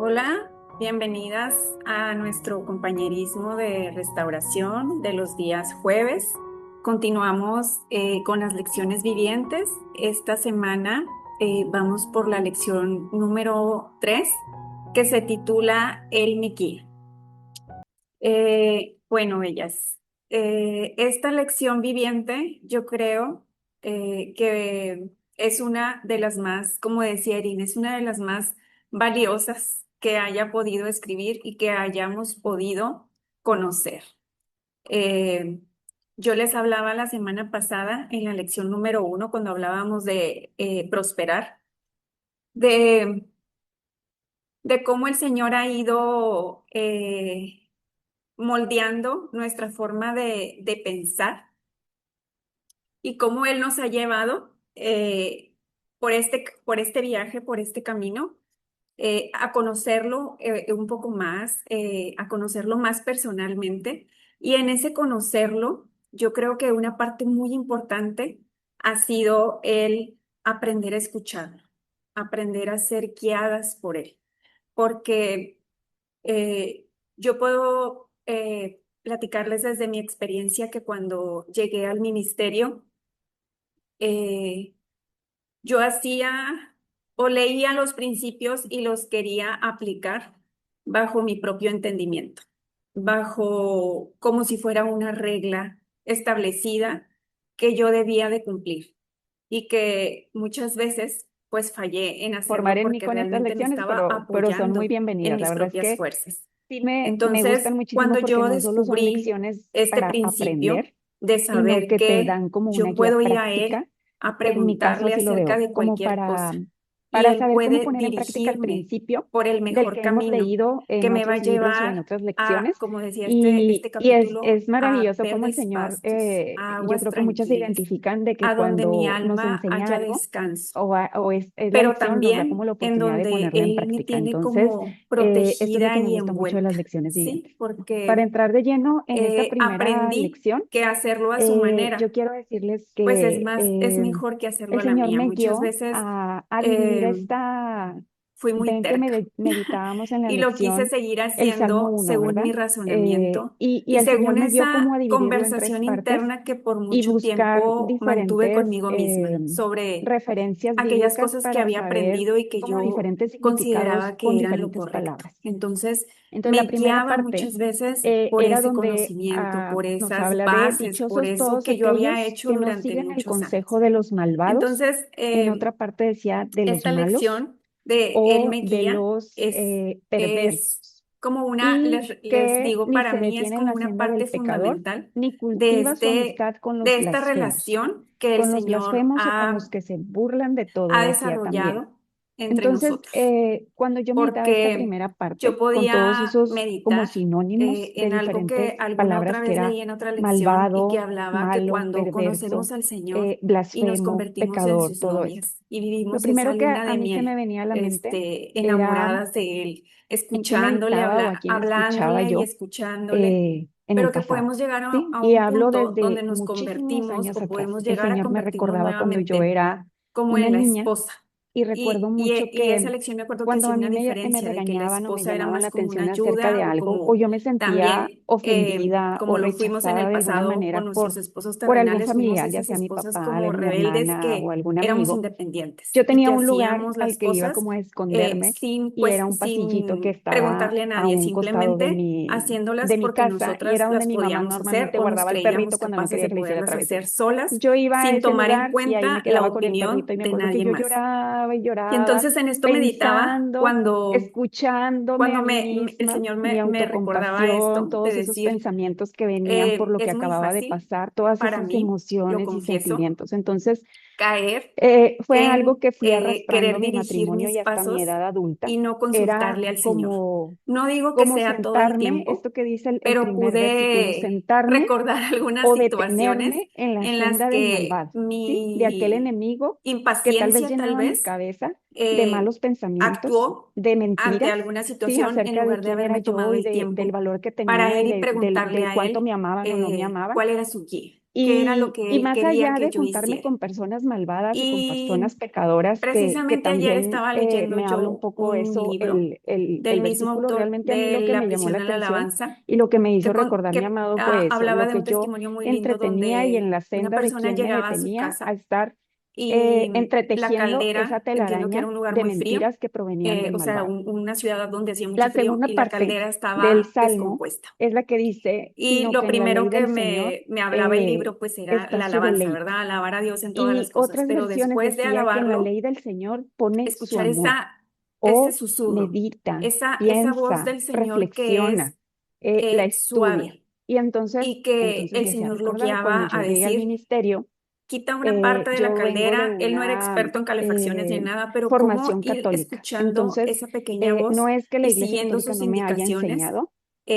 Hola, bienvenidas a nuestro compañerismo de restauración de los días jueves. Continuamos con las lecciones vivientes. Esta semana vamos por la lección número 3, que se titula El Miquí. Bueno, ellas, esta lección viviente yo creo que es una de las más, como decía Erin, es una de las más valiosas que haya podido escribir y que hayamos podido conocer. Eh, yo les hablaba la semana pasada en la lección número 1, cuando hablábamos de prosperar, de, de cómo el Señor ha ido moldeando nuestra forma de pensar y cómo Él nos ha llevado por este viaje, por este camino, a conocerlo un poco más, a conocerlo más personalmente. Y en ese conocerlo, yo creo que una parte muy importante ha sido el aprender a escucharlo, aprender a ser guiadas por Él, porque yo puedo platicarles desde mi experiencia que cuando llegué al ministerio, eh, yo hacía o leía los principios y los quería aplicar bajo mi propio entendimiento, bajo como si fuera una regla establecida que yo debía de cumplir y que muchas veces pues fallé en Formar hacerlo en mí porque con estas realmente me lecciones, estaba pero son muy apoyando en bienvenidas. La mis verdad es propias que fuerzas. sí me Entonces, gustan muchísimo cuando porque yo no solo son descubrí lecciones este para aprender, principio de sino saber que te que dan como una yo guía puedo ir a práctica. él a En mi caso preguntarle así lo acerca veo, de como cualquier cosa y para él saber cómo puede poner en práctica el dirigirme principio por el del mejor que hemos camino leído que en me va a otros libros o en llevar otras a, lecciones. como decía este Y es capítulo, a maravilloso cómo el verdes Señor, pastos, a yo aguas creo que muchas se tranquilas, identifican de que a donde mi cuando nos alma enseña haya algo descanso, es la pero lección, nos da como también la en oportunidad de donde ponerlo en él me práctica. tiene Entonces, como esto es lo que protegida me y gusta mucho de las envuelta, lecciones vivientes. ¿sí? Para Porque entrar de lleno en esta primera aprendí lección, que hacerlo a su yo manera, quiero decirles pues que es mejor que hacerlo el a la Señor mía. me Muchas guió veces a dividir eh, esta, fui muy ven que terca meditábamos en la y lo quise lección seguir el Salmo haciendo 1, según ¿verdad? mi razonamiento Y y el Señor según me guió como a esa dividirlo en tres conversación partes interna que por y mucho buscar tiempo mantuve diferentes conmigo misma sobre referencias aquellas bíblicas cosas que para había saber aprendido y que como yo diferentes significados consideraba con que eran lo diferentes correcto. palabras. Entonces, Entonces, me la primera guiaba parte muchas veces por era ese donde conocimiento, por nos esas habla de bases, por dichosos eso todos que yo había aquellos hecho que no durante siguen el muchos años. consejo de los malvados. Entonces, En otra parte decía de los esta malos lección de Él o me de guía los es perversos, como una, y les que digo, ni para se mí es detiene en como la una senda parte del pecador, fundamental ni cultiva su amistad con los de esta blasfemos, relación que el con los Señor blasfemos o con los que se burlan de todo, ha decía también. desarrollado entre Entonces, nosotros, cuando yo meditaba esta porque primera yo parte, con todos podía esos como meditar sinónimos de en algo que diferentes alguna otra palabras que vez era leí en otra lección y que malvado, hablaba que malo, cuando conocemos perverso, al Señor y nos blasfemo, convertimos en pecador, sus todo esto. novias y Lo vivimos esa primero que luna a de mí se me miel, venía a la mente era enamoradas de Él, en qué escuchándole meditaba o a hablar, quién escuchaba hablándole y yo escuchándole, en el pero que pasado, podemos llegar ¿sí? a Y un hablo punto desde donde nos muchísimos convertimos años o atrás. podemos El llegar a Señor me convertirnos recordaba cuando yo nuevamente era como una en la niña esposa. y recuerdo mucho Y esa que lección me acuerdo que cuando hacía a mí una me diferencia de que la regañaban o me esposa era llamaban la más como una atención acerca de ayuda o algo, o como yo me sentía también, ofendida o como lo fuimos en rechazada el de alguna pasado manera con nuestros esposos por algún terrenales, fuimos familiar, ya esas sea mi esposas papá, como de mi rebeldes hermana o que algún éramos amigo, independientes yo y que tenía un lugar hacíamos al las que iba cosas como a esconderme, y era un pasillito que sin estaba preguntarle a a nadie, un costado simplemente haciéndolas de mi porque casa, y era nosotras donde las mi mamá podíamos hacer normalmente o nos guardaba el perrito creíamos cuando no capaces quería de que le hiciera poderlas hacer travesura. solas Yo iba a sin ese tomar en lugar y ahí me cuenta la quedaba con el perrito opinión y me de acuerdo que nadie yo más. lloraba y Y lloraba entonces en esto meditaba pensando, escuchándome a mí el misma, Señor mi me recordaba autocompasión, esto, de todos esos decir, pensamientos que venían por lo que es muy acababa de fácil pasar, todas para esas mí, lo emociones y confieso, sentimientos. Entonces, caer fue algo en que fui arrastrando querer mi dirigir matrimonio y mis hasta mi pasos edad adulta. y no Era consultarle al Señor. como, No digo que como sea todo el sentarme, tiempo, esto que dice el pero primer versículo, pude sentarme recordar algunas o situaciones detenerme en la en las senda del que malvado, ¿sí? De aquel mi enemigo que tal vez impaciencia tal llenaba mi vez cabeza de eh, malos pensamientos, actuó de ante mentiras, alguna ¿sí? situación en Acerca de lugar de quién era haberme yo tomado y el del tiempo valor que para tenía ir y y preguntarle de a cuánto me él amaban o no me amaban. cuál era su guía. qué era lo que Y él más quería allá que de yo juntarme hiciera. con personas malvadas o con personas Y pecadoras, que precisamente ayer también estaba leyendo me habla un yo poco un eso, libro el del mismo versículo, autor realmente a mí lo de que La me llamó prisión la a la atención alabanza, y lo que me hizo recordar mi que amado fue eso, hablaba lo de que un yo testimonio muy lindo entretenía y en donde la una senda de persona quien me llegaba a su detenía a casa estar y la entretejiendo esa caldera, entiendo que telaraña era un lugar de muy frío, mentiras que provenían del o sea, malvado. una ciudad donde hacía La mucho frío segunda y la parte caldera del estaba Salmo descompuesta. es la que dice, Y sino lo que en la primero ley que del Señor me hablaba el libro, pues era está la su alabanza, deleite. ¿verdad? Alabar a Dios en todas las Y cosas. otras Pero versiones después de decía que en la alabarlo, ley del Señor pone su escuchar amor, ese o susurro, medita, esa voz piensa, del Señor que es reflexiona, la estudia. suave Y entonces, y que entonces el me hacía Señor lo recordar cuando guiaba a llegué al decir, ministerio. quita una parte de la Yo vengo de caldera. Él no era una experto en calefacciones ni en nada, pero cómo formación ir católica. escuchando Entonces, esa pequeña no voz es que la y Iglesia siguiendo Católica sus no me haya indicaciones, enseñado.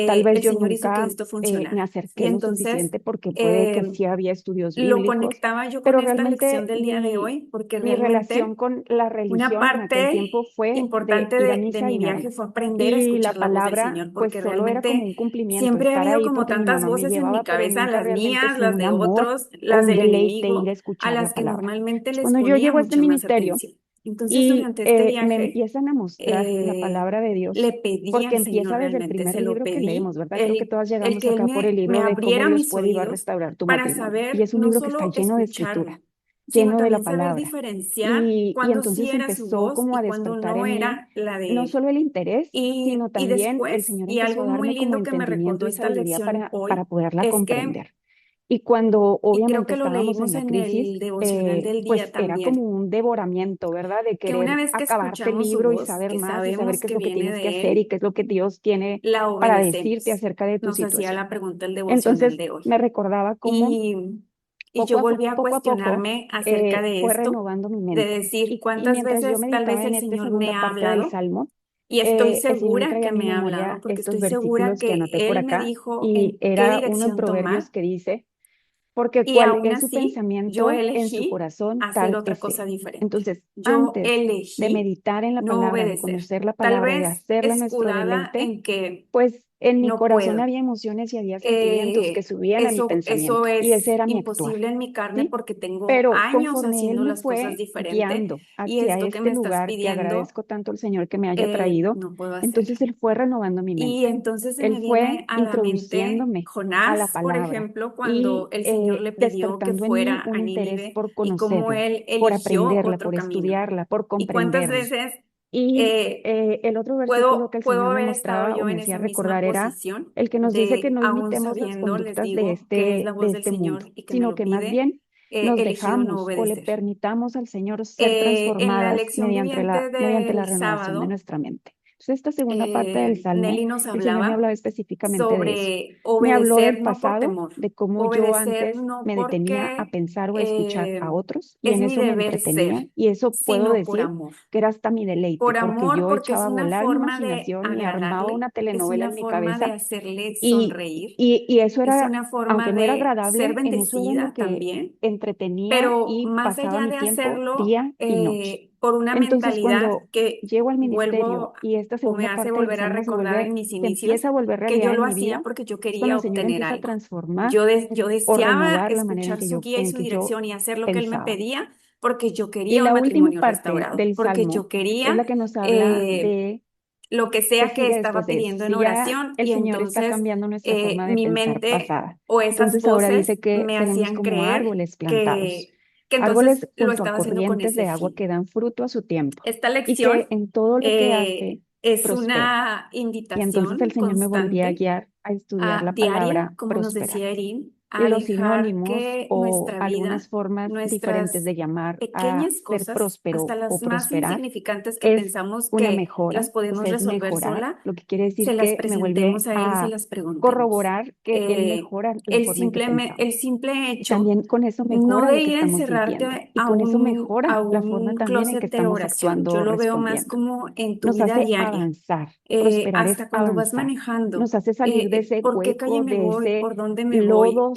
Tal vez el yo Señor hizo que nunca esto me funcionara. Y acerqué lo entonces suficiente, porque puede que eh, sí había estudios lo bíblicos, conectaba yo con pero esta lección realmente del día de hoy, porque mi relación realmente con la una religión en aquel parte tiempo fue de importante ir a de misa mi y nada viaje más. fue aprender a Y la escuchar la voz del palabra, Señor, pues porque solo era como realmente un cumplimiento, siempre ha estar habido ahí como porque mi tantas mamá me voces en mi llevaba, pero cabeza, nunca las realmente mías, sin las un de amor otros, o las un del deleite ir a enemigo, a escuchar la las que palabra. normalmente Entonces, les cuando yo ponía llego a este mucha más ministerio atención. Entonces, y durante este me viaje, empiezan a mostrar la palabra de le Dios, pedí porque al empieza Señor, desde el realmente primer se lo libro que leemos, pedí, ¿verdad? Creo que todas el llegamos que Él acá por el me libro de cómo abriera Dios mis puede ayudar a oídos restaurar tu para matrimonio. Y saber es un no libro que está solo lleno de escritura, escucharla, sino lleno de la también saber palabra. diferenciar Y cuándo sí entonces era su empezó voz como a y cuándo despertar no en mí era la de no Él. solo el interés, sino Y también el después, Señor y empezó algo a muy darme como lindo que me entendimiento recordó y esta sabiduría lección para hoy poderla es que, comprender. Y cuando y creo obviamente que lo estábamos en leímos la en el crisis, devocional del pues día era como también, un devoramiento, ¿verdad? De que una querer vez que acabarte el escuchamos su libro y voz, saber que más y saber sabemos qué es que lo que viene tienes que de hacer y Él, qué es lo que Dios tiene la para decirte obedecemos. acerca de tu Nos hacía situación. la pregunta el devocional Entonces de hoy. me recordaba cómo Y, y yo volví a poco a poco cuestionarme acerca de fue esto, renovando mi de mente. decir Y cuántas mientras yo veces tal vez meditaba en el esta Señor me segunda ha parte del hablado, Salmo, y estoy el Señor me segura traía que a mi me ha memoria hablado, porque estos estoy segura versículos que que anoté por Él me acá, dijo y en qué era uno en dirección Proverbios tomar, que dice, porque y cual aún es su así yo pensamiento en su elegí corazón, hacer tal otra es cosa él. diferente. Entonces, Yo antes de elegí meditar en la no palabra, de obedecer, conocer la tal palabra, de vez hacerla nuestro escudada deleite, en que pues en mi no corazón puedo. había emociones y había sentimientos que subían a mi Eso pensamiento, y ese es era mi actuar, imposible en mi carne ¿sí? porque tengo Pero años conforme Él haciendo me las cosas fue diferente guiando y hacia esto que este me estás lugar, que pidiendo, agradezco tanto al Señor que me haya traído, no puedo hacerlo. entonces Él fue renovando mi Y mente. entonces se Él me fue viene a la mente introduciéndome a la Jonás, por palabra ejemplo, cuando y el Señor le pidió que despertando en mí fuera un a interés Nínive por y cómo conocerla, él por eligió aprenderla, otro por camino. estudiarla, por Y cuántas comprenderla. veces Y el otro versículo que el puedo Señor me haber estado mostraba o yo me en hacía esa misma recordar era posición el que nos dice que de, no aún imitemos las sabiendo, les conductas digo que es la de voz del este mundo, Señor y que me sino lo que más pide, bien nos he elegido no dejamos o le obedecer. permitamos al Señor ser En la transformadas lección viviente mediante la del renovación de sábado, nuestra mente. Entonces, esta segunda parte del Salmo, Nelly nos el Señor me hablaba hablaba específicamente de eso. sobre Me habló del obedecer no por pasado, temor, de cómo yo obedecer antes no me detenía a porque pensar o a escuchar a otros, y es en mi eso me deber entretenía, ser, y eso puedo sino por decir amor. que era hasta mi deleite, Por porque amor, yo porque es echaba a una volar mi forma de imaginación y armaba una agradarle, es telenovela una en mi forma de cabeza, hacerle y, sonreír, y eso es era, una aunque forma no era de ser agradable, en eso era en lo bendecida que también, entretenía pero y más pasaba allá mi de tiempo hacerlo día y noche. por una Entonces, mentalidad cuando que llego al ministerio vuelvo y esta o me segunda hace parte del volver a Salmo recordar en mis se inicios, empieza a volver que realidad yo en lo mi hacía vida, porque yo es cuando quería el Señor obtener empieza a algo. transformar Yo o deseaba renovar la manera escuchar su guía y en su que yo dirección y hacer lo que él me pensaba. pedía porque yo Y quería un la última matrimonio parte restaurado, del porque Salmo yo es quería la que nos habla eh, de lo que que sea que sigue después estaba de eso. pidiendo en Si ya oración el y Señor está entonces cambiando nuestra forma de mi pensar mente pasada, o esas entonces ahora voces dice que me seremos hacían como creer árboles plantados, que entonces árboles lo junto a estaba haciendo con corrientes ese de agua fin. que dan fruto a su tiempo, Esta y que lección en todo lo que hace es prospera. una Y entonces el invitación Señor me volvía a constante, guiar a estudiar la diaria, palabra como nos prosperar. decía Erin, Y a los dejar sinónimos que o nuestra algunas vida, formas diferentes nuestras de llamar a pequeñas ser cosas, hasta próspero o las más prosperar insignificantes que es pensamos una que mejora, las o sea, podemos es resolver mejorar, sola, lo que quiere se decir las que me vuelve presentemos a él y se a las preguntemos. corroborar que Él mejora la forma en que El pensamos. simple Y hecho también con eso no mejora de lo que ir a estamos sintiendo. encerrarte Y con eso a mejora la forma un también en que closet de estamos oración. Yo actuando o lo veo más respondiendo. como en tu Nos vida hace diaria, avanzar. Prosperar es hasta cuando vas avanzar. manejando. Nos hace salir de ese ¿Por qué calle hueco, me de voy? ese ¿Por dónde me voy? lodo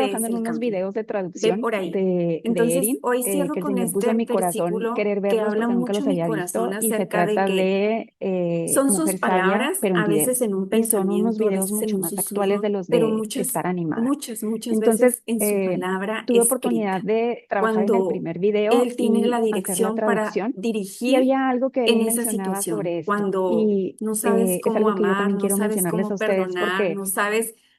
es trabajando en el unos camino. videos de Ve traducción por ahí. de Entonces, Erin, hoy cierro que el con Señor puso este en mi corazón versículo querer que verlos habla porque nunca mucho los en mi había corazón visto, y se acerca de trata que de son sus Mujer Sabia, palabras, pero en a video. veces en un Y son unos pensamiento, a videos veces en mucho un más actuales susurro, de los pero de muchas, estar animada. muchas, muchas veces Entonces, en su palabra tuve oportunidad escrita, de trabajar en el cuando primer video Él tiene la y hacer la dirección para traducción. Y dirigir había algo que en Erin esa mencionaba situación, sobre esto. cuando Y no sabes es cómo algo que yo amar, también no quiero sabes mencionarles a cómo ustedes perdonar, porque no sabes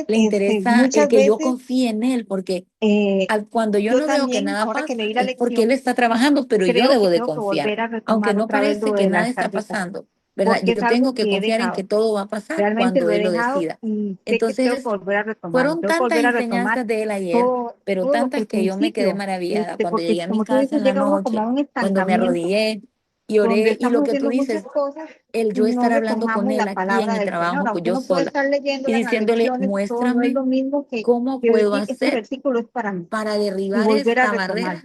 Entonces, le interesa el muchas que yo veces confíe en él, porque cuando yo yo no veo que también, nada ahora que pasa, leí la es porque él lección, está trabajando, pero yo creo que debo de tengo que confiar, volver a aunque retomar no otra vez parece lo que de nada las está tarjetas, pasando, ¿verdad? porque Yo es algo tengo que que he confiar en que dejado. todo va a pasar Realmente cuando lo he él lo dejado decida. y sé que tengo que Entonces, volver a retomarlo. fueron Tengo que tantas volver a retomar enseñanzas de él ayer, todo, pero todo lo que tantas al que yo me quedé principio, maravillada cuando porque llegué a mi como tú casa dices, en la llega uno como noche, a un cuando me estancamiento arrodillé y donde oré, y estamos lo que tú haciendo muchas dices, cosas el y yo no estar hablando con retomamos él la aquí en palabra mi del Señor. trabajo, pues Aunque yo uno puede sola, estar y leyéndola en las diciéndole, lecciones, todo no es muéstrame lo mismo cómo que puedo decir, este hacer versículo es para mí para y derribar volver a esta retomar. barrera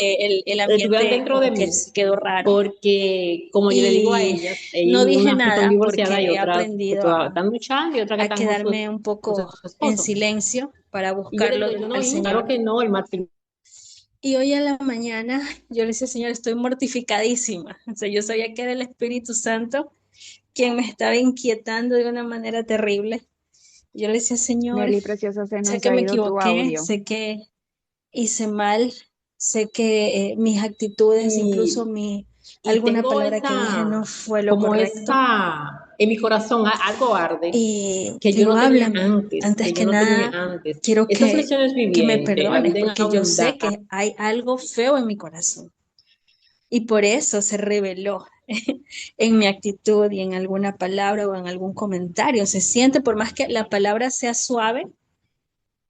el estuvieran ambiente dentro de como que mí, quedó raro. porque como yo le digo a Y ellas, no dije unas que están nada divorciadas y porque he otras que aprendido todavía están luchando y otras que a están quedarme un con su poco en esposo. silencio para Y yo le buscarlo digo, yo no, al hijo, claro Señor. que no, el matrimonio. Y hoy en la mañana yo le decía, Señor, estoy mortificadísima. O sea, yo sabía que era el Espíritu Santo, quien me estaba inquietando de una manera terrible. Yo le decía, Señor, Nelly, preciosa, se sé nos que ha me ido tu equivoqué, audio. sé que hice mal, sé que mis actitudes, incluso y alguna tengo palabra que dije no fue lo como correcto. en mi corazón, algo arde, Y que le yo digo, no tenía háblame. antes, Antes que yo que no tenía nada, antes. quiero Esas lecciones que me vivientes, la perdone, vida en porque yo sé abundancia. que hay algo feo en mi corazón. Y por eso se reveló en mi actitud y en alguna palabra o en algún comentario. Se siente, por más que la palabra sea suave,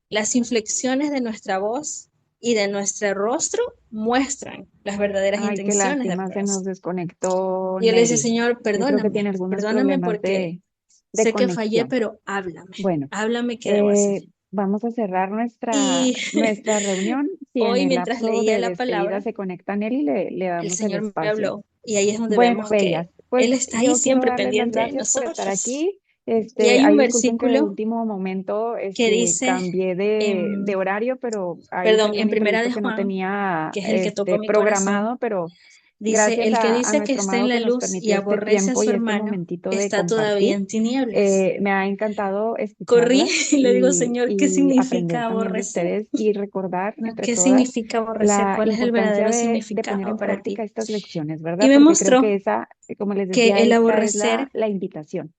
las inflexiones de nuestra voz y de nuestro rostro muestran las verdaderas Ay, qué intenciones del lástima, se nos corazón. desconectó Y yo le decía, Nelly. Señor, Yo creo que tiene algunos perdóname problemas porque de sé que fallé, conexión. pero Bueno, háblame qué debo hacer. vamos a cerrar Y nuestra reunión. Si en hoy, el mientras lapso leía de la despedida palabra, se conecta Nelly, le el damos el Señor me espacio. habló. Y ahí es donde Bueno, vemos bellas, que pues Él está ahí yo quiero siempre darles las pendiente de gracias por estar nosotros. aquí. Y hay un Ay, disculpen que de versículo último momento que dice, cambié de horario, pero ahí salió en un Primera imprevisto de que no Juan, tenía que es el que tocó mi corazón, programado, pero dice, gracias el que a dice que nuestro está en amado la que nos luz y permitió este aborrece a tiempo su y este hermano, momentito de está todavía compartir. en tinieblas. Me ha encantado Corrí escucharlas y le digo, Señor, ¿qué y aprender significa también de aborrecer? ustedes y recordar ¿No? entre ¿Qué todas significa aborrecer? la ¿Cuál es el importancia verdadero de poner significado en para ti? práctica estas lecciones, Y ¿verdad? me Porque creo mostró que esa, como les que decía, el esta es aborrecer la invitación.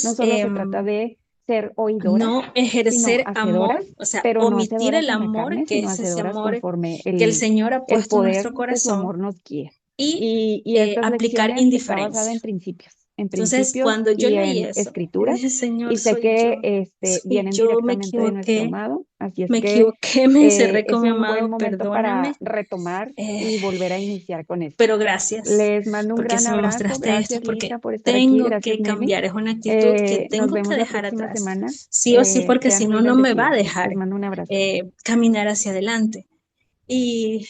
No es solo se trata de ser oidoras, no sino ejercer amor, hacedoras, o sea, pero no omitir hacedoras el en la amor, carne, que sino es ese hacedoras amor conforme que el Señor ha el puesto en poder nuestro de su corazón amor nos guía. y Y estas aplicar lecciones está basada indiferencia. en Entonces, principios cuando yo y leí en eso, yo escrituras, dije, Señor, y sé que vienen me directamente de nuestro equivoqué, amado, así es que me encerré con es mi un buen amado, momento perdóname, para retomar eh, y volver a iniciar con esto. pero gracias, Les mando un porque gran si me abrazo. mostraste esto, Gracias, porque Lisa, por estar aquí. tengo Gracias, que Nelly. cambiar, es una actitud que Nos tengo que vemos la dejar próxima atrás, semana. sí o sí, porque Sean si muy no, no me va a bendecidas. dejar Les mando un abrazo. caminar hacia adelante. Y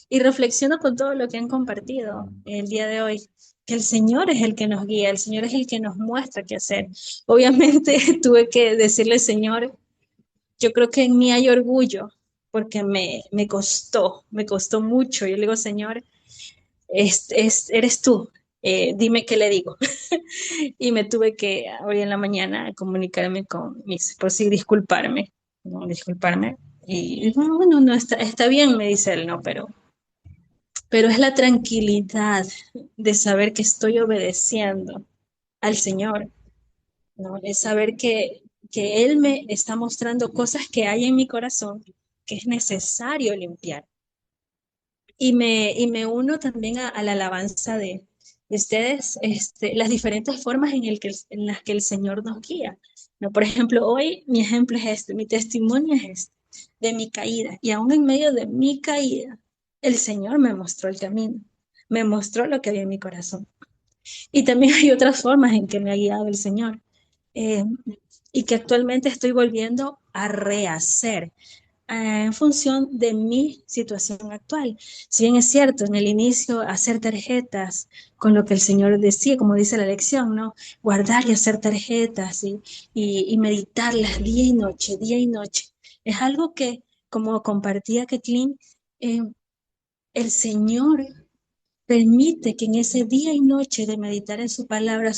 Y reflexiono con todo lo que han compartido el día de hoy, que el Señor es el que nos guía, el Señor es el que nos muestra qué hacer. Obviamente tuve que decirle, Señor, yo creo que en mí hay orgullo, porque me costó mucho. Yo le digo, Señor, eres tú, dime qué le digo. Y me tuve que hoy en la mañana comunicarme con mis esposos y disculparme, ¿no? Disculparme. Y bueno, no, está bien, me dice él, no, pero es la tranquilidad de saber que estoy obedeciendo al Señor, ¿no? Es saber que Él me está mostrando cosas que hay en mi corazón que es necesario limpiar. Y me uno también a la alabanza de ustedes, las diferentes formas en las que el Señor nos guía, ¿no? Por ejemplo, hoy mi ejemplo es este, mi testimonio es este, de mi caída. Y aún en medio de mi caída, el Señor me mostró el camino, me mostró lo que había en mi corazón. Y también hay otras formas en que me ha guiado el Señor, eh, y que actualmente estoy volviendo a rehacer en función de mi situación actual. Si bien es cierto, en el inicio hacer tarjetas con lo que el Señor decía, como dice la lección, ¿no? Guardar y hacer tarjetas y meditarlas día y noche. Es algo que, como compartía Kathleen, eh, el Señor permite que en ese día y noche de meditar en su palabra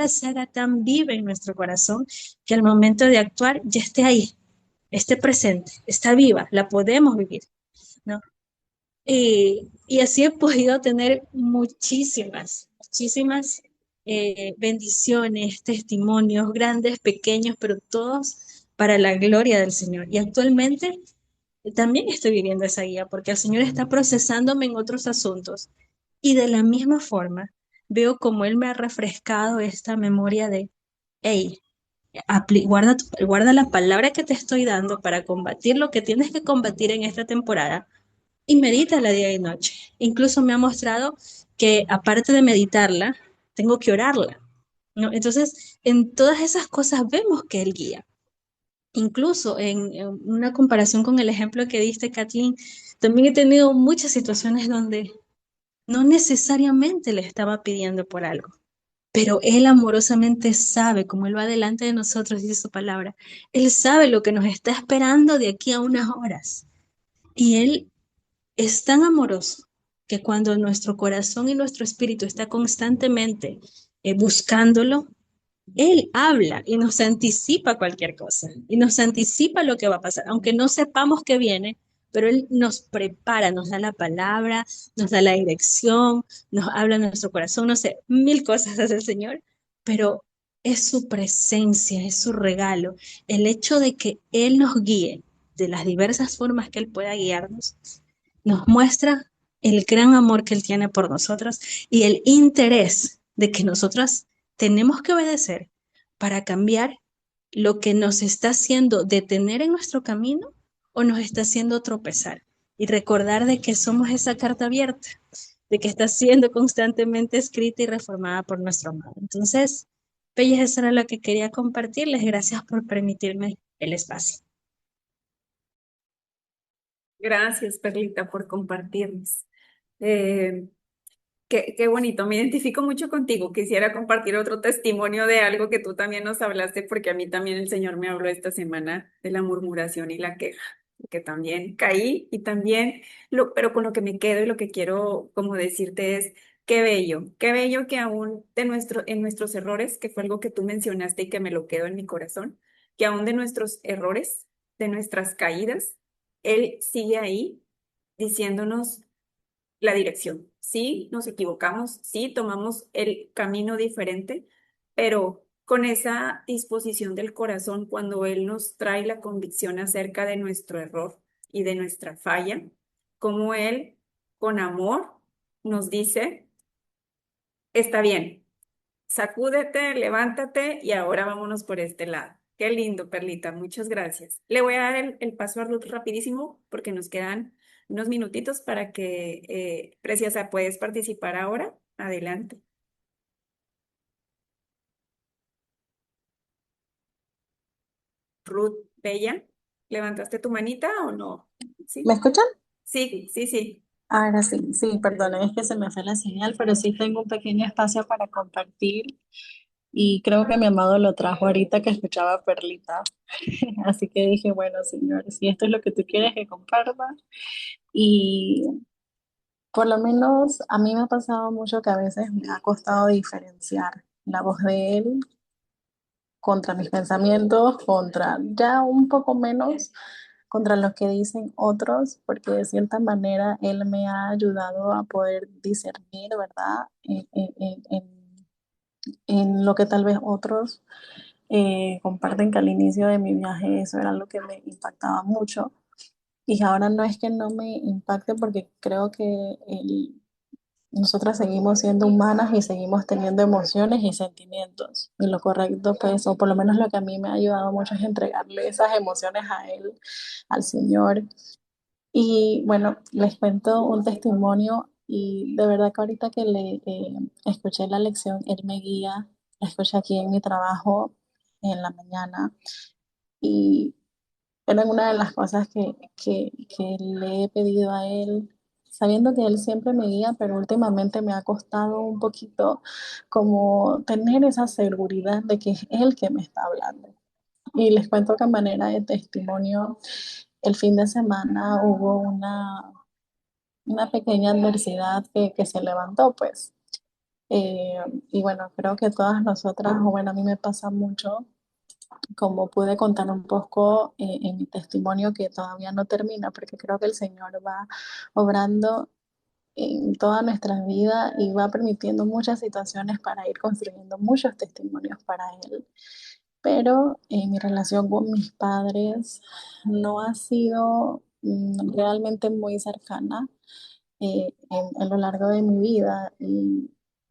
se haga tan viva en nuestro corazón que al momento de actuar ya esté ahí, esté presente, está viva, la podemos vivir, ¿no? Y así he podido tener muchísimas bendiciones, testimonios, grandes, pequeños, pero todos para la gloria del Señor. Y actualmente también estoy viviendo esa guía porque el Señor está procesándome en otros asuntos. Y de la misma forma, veo como Él me ha refrescado esta memoria de, hey, guarda la palabra que te estoy dando para combatir lo que tienes que combatir en esta temporada y medítala día y noche. Incluso me ha mostrado que aparte de meditarla, tengo que orarla, ¿no? Entonces, en todas esas cosas vemos que Él guía. Incluso en una comparación con el ejemplo que diste, Kathleen, también he tenido muchas situaciones donde no necesariamente le estaba pidiendo por algo, pero Él amorosamente sabe, como Él va delante de nosotros, dice su palabra, Él sabe lo que nos está esperando de aquí a unas horas. Y Él es tan amoroso que cuando nuestro corazón y nuestro espíritu está constantemente buscándolo, Él habla y nos anticipa cualquier cosa y nos anticipa lo que va a pasar, aunque no sepamos qué viene, pero Él nos prepara, nos da la palabra, nos da la dirección, nos habla en nuestro corazón, no sé, mil cosas hace el Señor, pero es su presencia, es su regalo, el hecho de que Él nos guíe de las diversas formas que Él pueda guiarnos, nos muestra el gran amor que Él tiene por nosotros y el interés de que nosotras tenemos que obedecer para cambiar lo que nos está haciendo detener en nuestro camino o nos está haciendo tropezar. Y recordar de que somos esa carta abierta, de que está siendo constantemente escrita y reformada por nuestro amado. Entonces, Pelles, eso era lo que quería compartirles. Gracias por permitirme el espacio. Gracias, Perlita, por compartirnos. Eh, qué bonito, me identifico mucho contigo. Quisiera compartir otro testimonio de algo que tú también nos hablaste, porque a mí también el Señor me habló esta semana de la murmuración y la queja, que también caí y también, pero con lo que me quedo y lo que quiero como decirte es, qué bello que aún en nuestros errores, que fue algo que tú mencionaste y que me lo quedo en mi corazón, que aún de nuestros errores, de nuestras caídas, Él sigue ahí diciéndonos la dirección. Sí, nos equivocamos, sí, tomamos el camino diferente, pero con esa disposición del corazón, cuando Él nos trae la convicción acerca de nuestro error y de nuestra falla, como Él, con amor, nos dice, está bien, sacúdete, levántate y ahora vámonos por este lado. Qué lindo, Perlita, muchas gracias. Le voy a dar el paso a Ruth rapidísimo porque nos quedan unos minutitos para que, Preciosa, puedes participar ahora. Adelante. Ruth, Bella, ¿levantaste tu manita o no? ¿Me Sí, escuchan? sí, sí, sí. Ahora sí, sí, perdonen, es que se me fue la señal, pero sí tengo un pequeño espacio para compartir y creo que mi amado lo trajo ahorita que escuchaba a Perlita. Así que dije, bueno, señor, si esto es lo que tú quieres que comparta. Y por lo menos a mí me ha pasado mucho que a veces me ha costado diferenciar la voz de él contra mis pensamientos, contra ya un poco menos contra lo que dicen otros, porque de cierta manera él me ha ayudado a poder discernir, ¿verdad? En lo que tal vez otros comparten, que al inicio de mi viaje eso era lo que me impactaba mucho. Y ahora no es que no me impacte porque creo que nosotras seguimos siendo humanas y seguimos teniendo emociones y sentimientos. Y lo correcto, pues, o por lo menos lo que a mí me ha ayudado mucho es entregarle esas emociones a él, al Señor. Y bueno, les cuento un testimonio y de verdad que ahorita que le escuché la lección, él me guía, la escuché aquí en mi trabajo en la mañana y era una de las cosas que le he pedido a él, sabiendo que él siempre me guía, pero últimamente me ha costado un poquito como tener esa seguridad de que es él que me está hablando. Y les cuento que a manera de testimonio, el fin de semana hubo una pequeña adversidad que se levantó, pues. Eh, y bueno, creo que todas nosotras, o bueno, a mí me pasa mucho, como pude contar un poco en mi testimonio que todavía no termina, porque creo que el Señor va obrando en toda nuestra vida y va permitiendo muchas situaciones para ir construyendo muchos testimonios para Él. Pero mi relación con mis padres no ha sido realmente muy cercana en lo largo de mi vida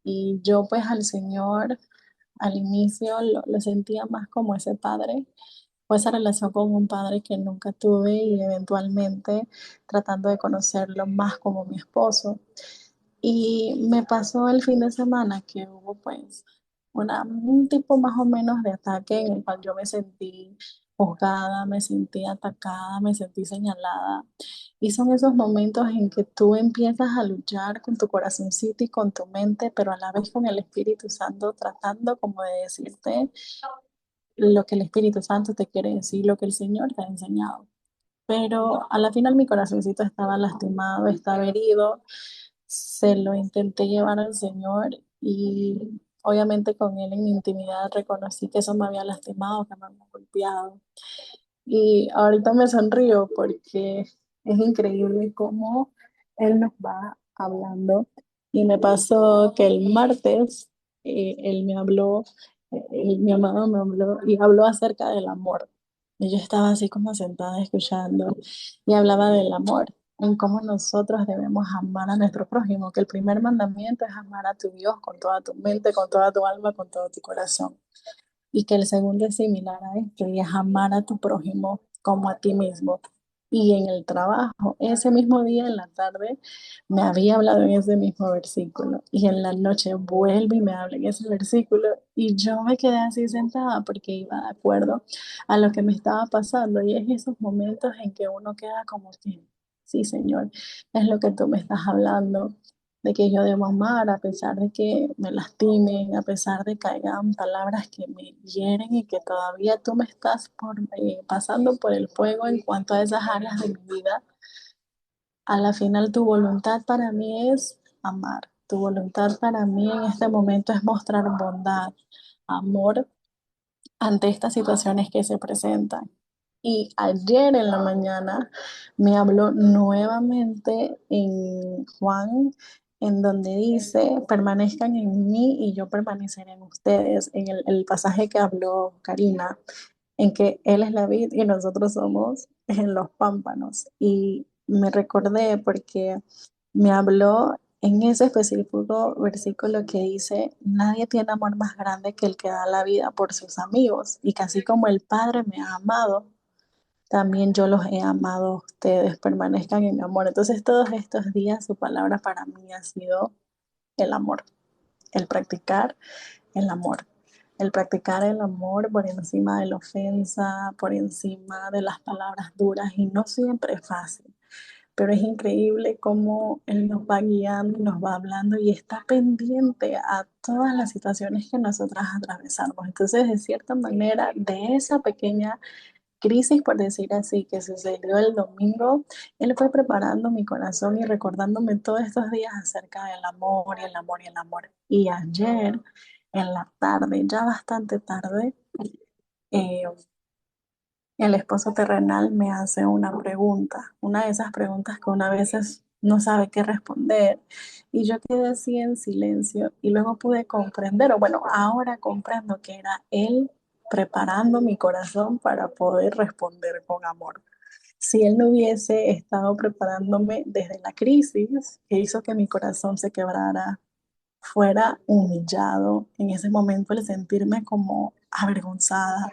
y yo pues al Señor al inicio lo sentía más como ese padre o esa relación con un padre que nunca tuve y eventualmente tratando de conocerlo más como mi esposo. Y me pasó el fin de semana que hubo pues un tipo más o menos de ataque en el cual yo me sentí juzgada, me sentí atacada, me sentí señalada. Y son esos momentos en que tú empiezas a luchar con tu corazoncito y con tu mente, pero a la vez con el Espíritu Santo, tratando como de decirte lo que el Espíritu Santo te quiere decir, lo que el Señor te ha enseñado. Pero a la final mi corazoncito estaba lastimado, estaba herido, se lo intenté llevar al Señor y obviamente con él en mi intimidad reconocí que eso me había lastimado, que me había golpeado. Y ahorita me sonrío porque es increíble cómo él nos va hablando. Y me pasó que el martes él me habló, mi amado me habló y habló acerca del amor. Y yo estaba así como sentada escuchando y hablaba del amor, en cómo nosotros debemos amar a nuestro prójimo, que el primer mandamiento es amar a tu Dios con toda tu mente, con toda tu alma, con todo tu corazón. Y que el segundo es similar a esto, y es amar a tu prójimo como a ti mismo. Y en el trabajo, ese mismo día en la tarde, me había hablado en ese mismo versículo. Y en la noche vuelve y me habla en ese versículo. Y yo me quedé así sentada porque iba de acuerdo a lo que me estaba pasando. Y es esos momentos en que uno queda como que, sí, Señor, es lo que tú me estás hablando, de que yo debo amar a pesar de que me lastimen, a pesar de que hayan palabras que me hieren y que todavía tú me estás pasando por el fuego en cuanto a esas áreas de mi vida. A la final tu voluntad para mí es amar. Tu voluntad para mí en este momento es mostrar bondad, amor ante estas situaciones que se presentan. Y ayer en la mañana me habló nuevamente en Juan, en donde dice, permanezcan en mí y yo permaneceré en ustedes, en el pasaje que habló Karina, en que Él es la vid y nosotros somos en los pámpanos. Y me recordé porque me habló en ese específico versículo que dice, nadie tiene amor más grande que el que da la vida por sus amigos, y que así como el Padre me ha amado, también yo los he amado a ustedes, permanezcan en mi amor. Entonces todos estos días su palabra para mí ha sido el amor, el practicar el amor. El practicar el amor por encima de la ofensa, por encima de las palabras duras, y no siempre es fácil, pero es increíble cómo Él nos va guiando, nos va hablando y está pendiente a todas las situaciones que nosotras atravesamos. Entonces, de cierta manera, de esa pequeña crisis, por decir así, que sucedió el domingo, Él fue preparando mi corazón y recordándome todos estos días acerca del amor y el amor y el amor. Y ayer, en la tarde, ya bastante tarde, eh, el esposo terrenal me hace una pregunta, una de esas preguntas que una veces no sabe qué responder. Y yo quedé así en silencio y luego pude comprender, o bueno, ahora comprendo que era él preparando mi corazón para poder responder con amor. Si él no hubiese estado preparándome desde la crisis que hizo que mi corazón se quebrara, fuera humillado en ese momento, el sentirme como avergonzada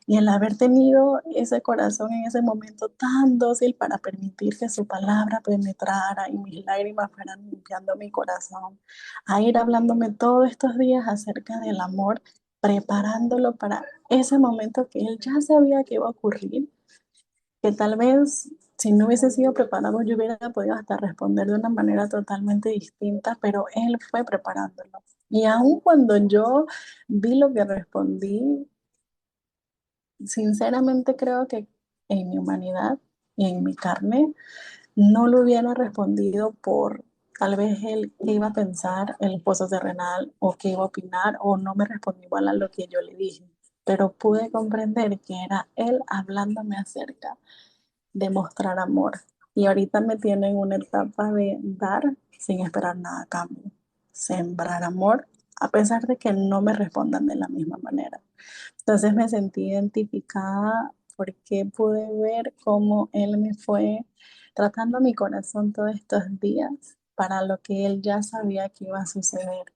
y el haber tenido ese corazón en ese momento tan dócil para permitir que su palabra penetrara y mis lágrimas fueran limpiando mi corazón, a ir hablándome todos estos días acerca del amor, preparándolo para ese momento que él ya sabía que iba a ocurrir, que tal vez si no hubiese sido preparado yo hubiera podido hasta responder de una manera totalmente distinta, pero él fue preparándolo. Y aun cuando yo vi lo que respondí, sinceramente creo que en mi humanidad y en mi carne no lo hubiera respondido por tal vez él qué iba a pensar el esposo terrenal o qué iba a opinar, o no me respondió igual a lo que yo le dije, pero pude comprender que era él hablándome acerca de mostrar amor. Y ahorita me tiene en una etapa de dar sin esperar nada a cambio. Sembrar amor a pesar de que no me respondan de la misma manera. Entonces me sentí identificada porque pude ver cómo él me fue tratando mi corazón todos estos días para lo que él ya sabía que iba a suceder.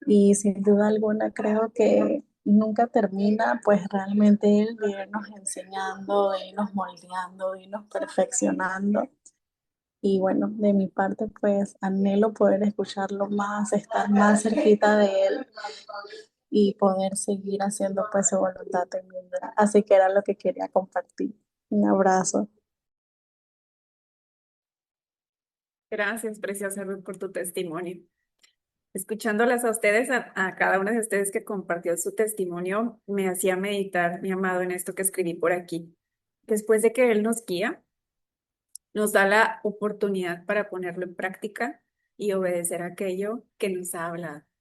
Y sin duda alguna creo que nunca termina, pues realmente él de irnos enseñando, de irnos moldeando, de irnos perfeccionando. Y bueno, de mi parte, pues anhelo poder escucharlo más, estar más cerquita de él y poder seguir haciendo pues su voluntad en mi vida. Así que era lo que quería compartir. Un abrazo. Gracias, preciosa Ruth, por tu testimonio. Escuchándolas a ustedes, a cada una de ustedes que compartió su testimonio, me hacía meditar, mi amado, en esto que escribí por aquí. Después de que Él nos guía, nos da la oportunidad para ponerlo en práctica y obedecer aquello que nos ha hablado.